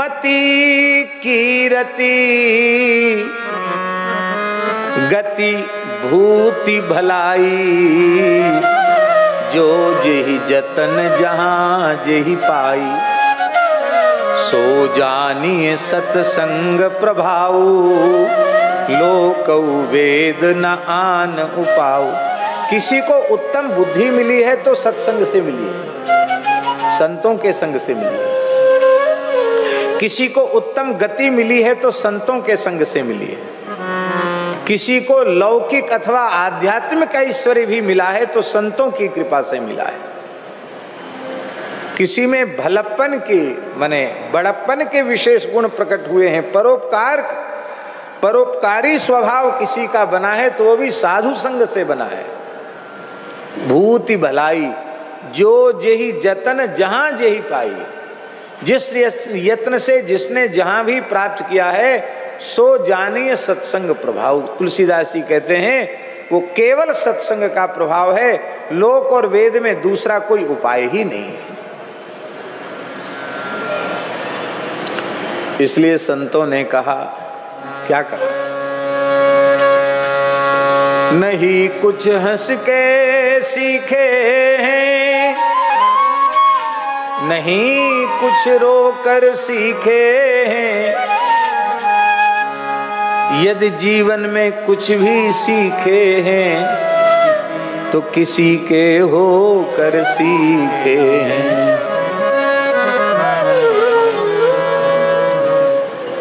मति कीरति गति भूति भलाई, जो जेहि जतन जहाँ जेहि पाई, सो जानिए सत्संग प्रभाऊ, लोकऊ वेद न आन उपाऊ। किसी को उत्तम बुद्धि मिली है तो सत्संग से मिली है, संतों के संग से मिली है। किसी को उत्तम गति मिली है तो संतों के संग से मिली है। किसी को लौकिक अथवा आध्यात्मिक ऐश्वर्य भी मिला है तो संतों की कृपा से मिला है। किसी में भलप्पन की माने बड़प्पन के विशेष गुण प्रकट हुए हैं, परोपकारी स्वभाव किसी का बना है तो वो भी साधु संग से बना है। भूति भलाई, जो जेहि जतन जहां जेहि पाई, जिस यत्न से जिसने जहां भी प्राप्त किया है, सो जानिए सत्संग प्रभाव। तुलसीदास जी कहते हैं वो केवल सत्संग का प्रभाव है, लोक और वेद में दूसरा कोई उपाय ही नहीं है। इसलिए संतों ने कहा, क्या कहा, नहीं कुछ हंस के सीखे हैं, नहीं कुछ रोकर सीखे हैं, यदि जीवन में कुछ भी सीखे हैं तो किसी के होकर सीखे हैं।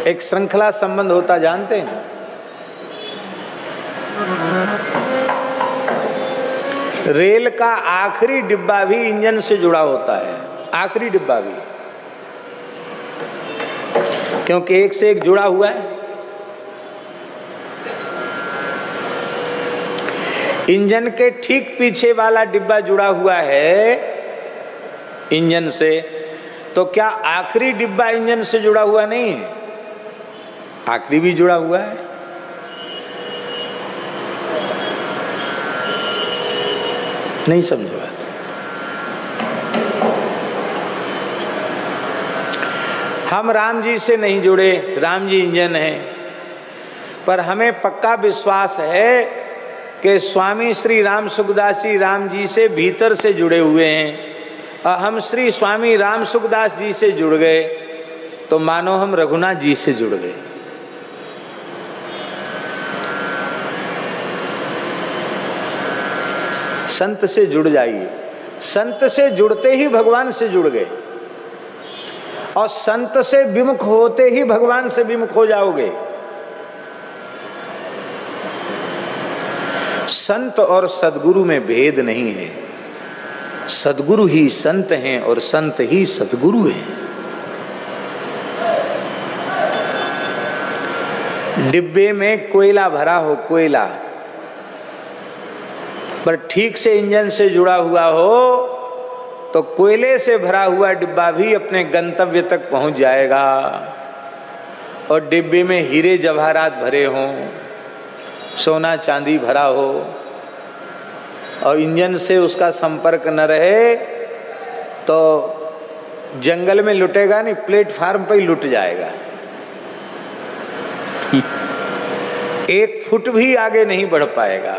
एक श्रृंखला संबंध होता जानते हैं, रेल का आखिरी डिब्बा भी इंजन से जुड़ा होता है, आखिरी डिब्बा भी, क्योंकि एक से एक जुड़ा हुआ है। इंजन के ठीक पीछे वाला डिब्बा जुड़ा हुआ है इंजन से, तो क्या आखिरी डिब्बा इंजन से जुड़ा हुआ नहीं है? आखिरी भी जुड़ा हुआ है। नहीं समझ बात। हम राम जी से नहीं जुड़े, राम जी इंजन है, पर हमें पक्का विश्वास है कि स्वामी श्री राम सुखदास जी राम जी से भीतर से जुड़े हुए हैं, और हम श्री स्वामी राम सुखदास जी से जुड़ गए तो मानो हम रघुनाथ जी से जुड़ गए। संत से जुड़ जाइए, संत से जुड़ते ही भगवान से जुड़ गए, और संत से विमुख होते ही भगवान से विमुख हो जाओगे। संत और सद्गुरु में भेद नहीं है, सद्गुरु ही संत हैं और संत ही सद्गुरु हैं। डिब्बे में कोयला भरा हो, कोयला पर ठीक से इंजन से जुड़ा हुआ हो तो कोयले से भरा हुआ डिब्बा भी अपने गंतव्य तक पहुंच जाएगा। और डिब्बे में हीरे जवाहरात भरे हों, सोना चांदी भरा हो, और इंजन से उसका संपर्क न रहे तो जंगल में लुटेगा नहीं, प्लेटफार्म पर ही लुट जाएगा। 1 फुट भी आगे नहीं बढ़ पाएगा।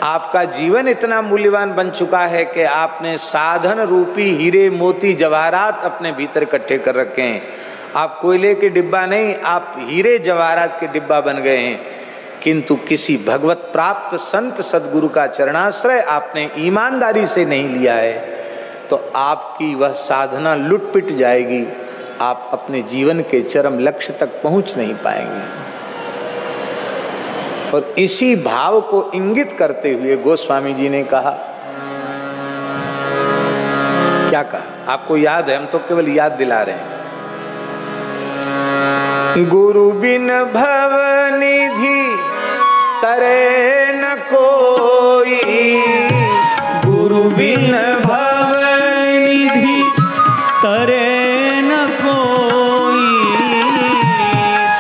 आपका जीवन इतना मूल्यवान बन चुका है कि आपने साधन रूपी हीरे मोती जवाहरात अपने भीतर इकट्ठे कर रखे हैं। आप कोयले के डिब्बा नहीं, आप हीरे जवाहरात के डिब्बा बन गए हैं। किंतु किसी भगवत प्राप्त संत सद्गुरु का चरणाश्रय आपने ईमानदारी से नहीं लिया है तो आपकी वह साधना लुट-पिट जाएगी, आप अपने जीवन के चरम लक्ष्य तक पहुंच नहीं पाएंगे। और इसी भाव को इंगित करते हुए गोस्वामी जी ने कहा, क्या कहा आपको याद है? हम तो केवल याद दिला रहे हैं। गुरु बिन भव निधि तरे न कोई, गुरु बिन भव निधि तरे न कोई,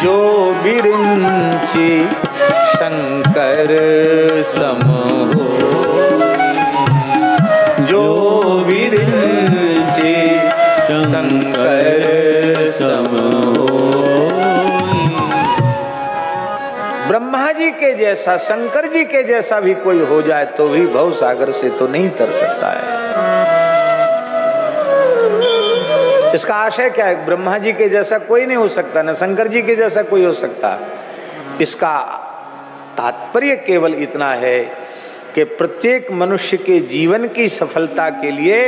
जो विरिंची शंकर सम हो, जो विरिंची शंकर जी के जैसा, शंकर जी के जैसा भी कोई हो जाए तो भी भव सागर से तो नहीं तर सकता है। इसका आशय क्या है? ब्रह्मा जी के जैसा कोई नहीं हो सकता, न शंकर जी के जैसा कोई हो सकता। इसका तात्पर्य केवल इतना है कि प्रत्येक मनुष्य के जीवन की सफलता के लिए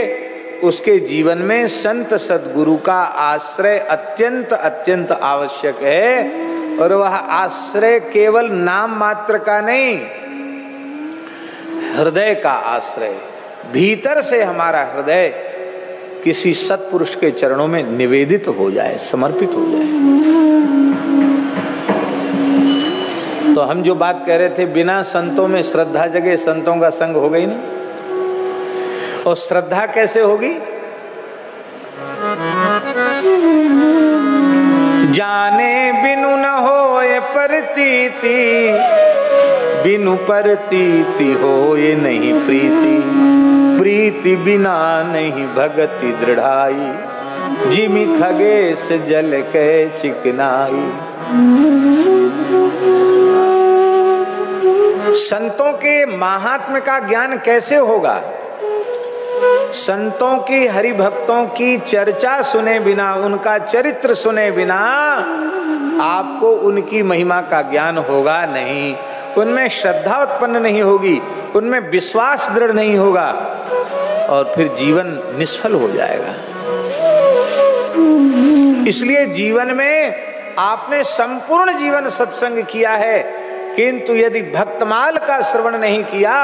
उसके जीवन में संत सद्गुरु का आश्रय अत्यंत अत्यंत आवश्यक है। और वह आश्रय केवल नाम मात्र का नहीं, हृदय का आश्रय। भीतर से हमारा हृदय किसी सत्पुरुष के चरणों में निवेदित हो जाए, समर्पित हो जाए। तो हम जो बात कह रहे थे, बिना संतों में श्रद्धा जगे, संतों का संग हो गई ना। और श्रद्धा कैसे होगी? जाने बिनु न होए प्रतीति, बिनु प्रतीति होए नहीं प्रीति, प्रीति बिना नहीं भगति दृढ़ाई, जिमि खगेश जल के चिकनाई। संतों के महात्म्य का ज्ञान कैसे होगा? संतों की, हरि भक्तों की चर्चा सुने बिना, उनका चरित्र सुने बिना आपको उनकी महिमा का ज्ञान होगा नहीं। उनमें श्रद्धा उत्पन्न नहीं होगी, उनमें विश्वास दृढ़ नहीं होगा और फिर जीवन निष्फल हो जाएगा। इसलिए जीवन में आपने संपूर्ण जीवन सत्संग किया है, किंतु यदि भक्तमाल का श्रवण नहीं किया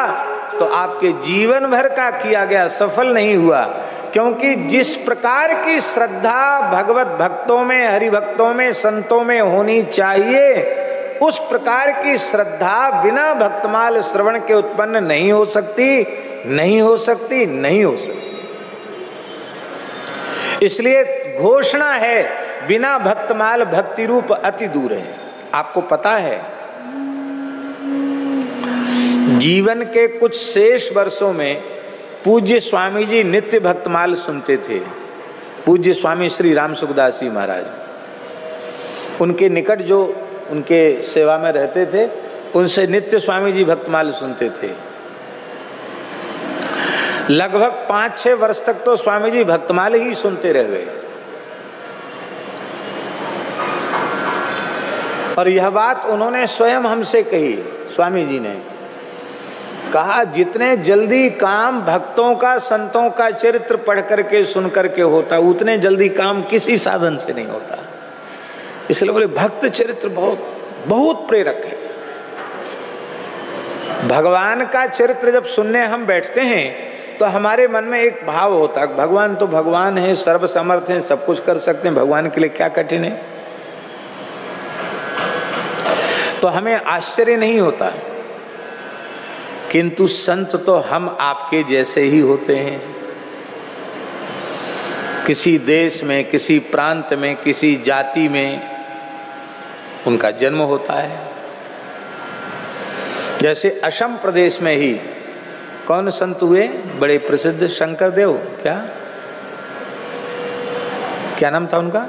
तो आपके जीवन भर का किया गया सफल नहीं हुआ। क्योंकि जिस प्रकार की श्रद्धा भगवत भक्तों में, हरि भक्तों में, संतों में होनी चाहिए, उस प्रकार की श्रद्धा बिना भक्तमाल श्रवण के उत्पन्न नहीं हो सकती, नहीं हो सकती, नहीं हो सकती। इसलिए घोषणा है, बिना भक्तमाल भक्ति रूप अति दूर है। आपको पता है, जीवन के कुछ शेष वर्षों में पूज्य स्वामी जी नित्य भक्तमाल सुनते थे। पूज्य स्वामी श्री राम सुखदास जी महाराज, उनके निकट जो उनके सेवा में रहते थे, उनसे नित्य स्वामी जी भक्तमाल सुनते थे। लगभग 5-6 वर्ष तक तो स्वामी जी भक्तमाल ही सुनते रह गए। और यह बात उन्होंने स्वयं हमसे कही। स्वामी जी ने कहा, जितने जल्दी काम भक्तों का, संतों का चरित्र पढ़ करके सुन करके होता, उतने जल्दी काम किसी साधन से नहीं होता। इसलिए बोले भक्त चरित्र बहुत बहुत प्रेरक है। भगवान का चरित्र जब सुनने हम बैठते हैं तो हमारे मन में एक भाव होता है, भगवान तो भगवान है, सर्वसमर्थ है, सब कुछ कर सकते हैं, भगवान के लिए क्या कठिन है। तो हमें आश्चर्य नहीं होता। किंतु संत तो हम आपके जैसे ही होते हैं। किसी देश में, किसी प्रांत में, किसी जाति में उनका जन्म होता है। जैसे असम प्रदेश में ही कौन संत हुए बड़े प्रसिद्ध? शंकर देव। क्या नाम था उनका?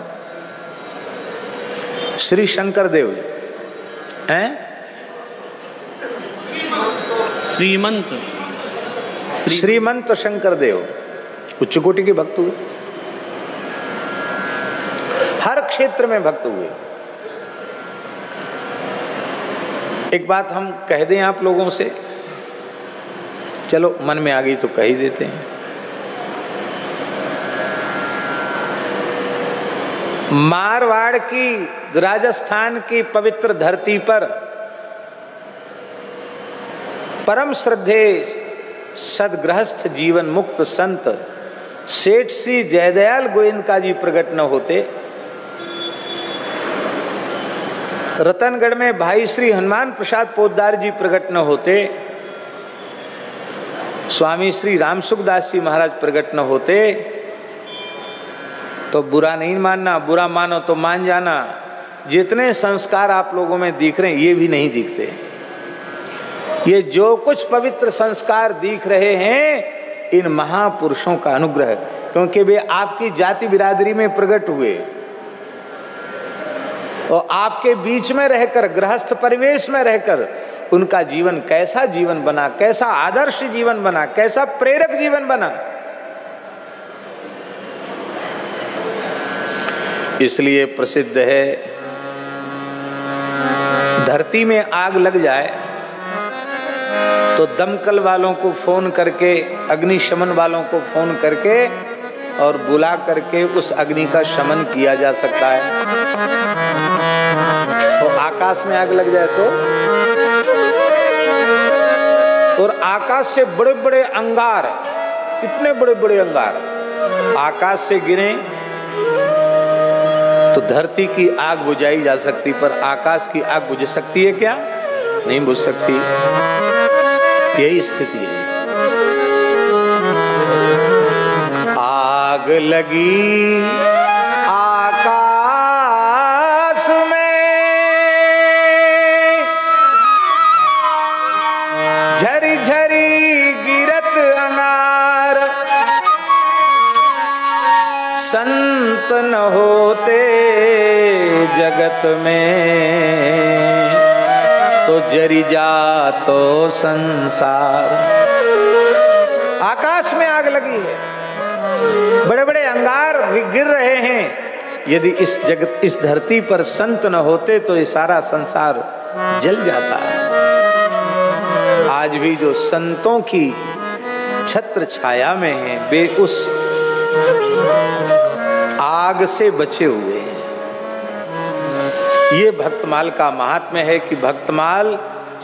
श्री शंकर देव हैं? श्रीमंत शंकर देव उच्च कोटि के भक्त हुए, हर क्षेत्र में भक्त हुए। एक बात हम कह दें आप लोगों से, चलो मन में आ गई तो कह ही देते हैं। मारवाड़ की, राजस्थान की पवित्र धरती पर परम श्रद्धे सदगृहस्थ जीवन मुक्त संत सेठ श्री जयदयाल गोयनका जी प्रकट न होते, रतनगढ़ में भाई श्री हनुमान प्रसाद पोद्दार जी प्रकट न होते, स्वामी श्री राम सुखदास जी महाराज प्रकट न होते, तो बुरा नहीं मानना, बुरा मानो तो मान जाना। जितने संस्कार आप लोगों में दिख रहे हैं ये भी नहीं दिखते। ये जो कुछ पवित्र संस्कार दिख रहे हैं, इन महापुरुषों का अनुग्रह, क्योंकि वे आपकी जाति बिरादरी में प्रकट हुए। और आपके बीच में रहकर, गृहस्थ परिवेश में रहकर उनका जीवन कैसा जीवन बना, कैसा आदर्श जीवन बना, कैसा प्रेरक जीवन बना। इसलिए प्रसिद्ध है, धरती में आग लग जाए तो दमकल वालों को फोन करके, अग्निशमन वालों को फोन करके और बुला करके उस अग्नि का शमन किया जा सकता है। तो आकाश में आग लग जाए तो, और आकाश से बड़े बड़े अंगार, इतने बड़े बड़े अंगार आकाश से गिरे तो धरती की आग बुझाई जा सकती, पर आकाश की आग बुझ सकती है क्या? नहीं बुझ सकती। यही स्थिति है। आग लगी आकाश में, झरी झरी गिरत अंगार, संत न होते जगत में तो जरी जातो संसार। आकाश में आग लगी है, बड़े बड़े अंगार गिर रहे हैं। यदि इस जगत, इस धरती पर संत न होते तो ये सारा संसार जल जाता है। आज भी जो संतों की छत्र छाया में है, वे उस आग से बचे हुए हैं। ये भक्तमाल का महात्म्य है कि भक्तमाल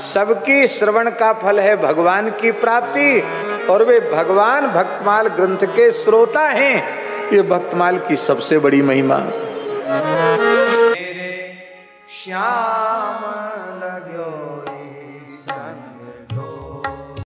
सबकी श्रवण का फल है भगवान की प्राप्ति, और वे भगवान भक्तमाल ग्रंथ के श्रोता हैं। ये भक्तमाल की सबसे बड़ी महिमा। श्याम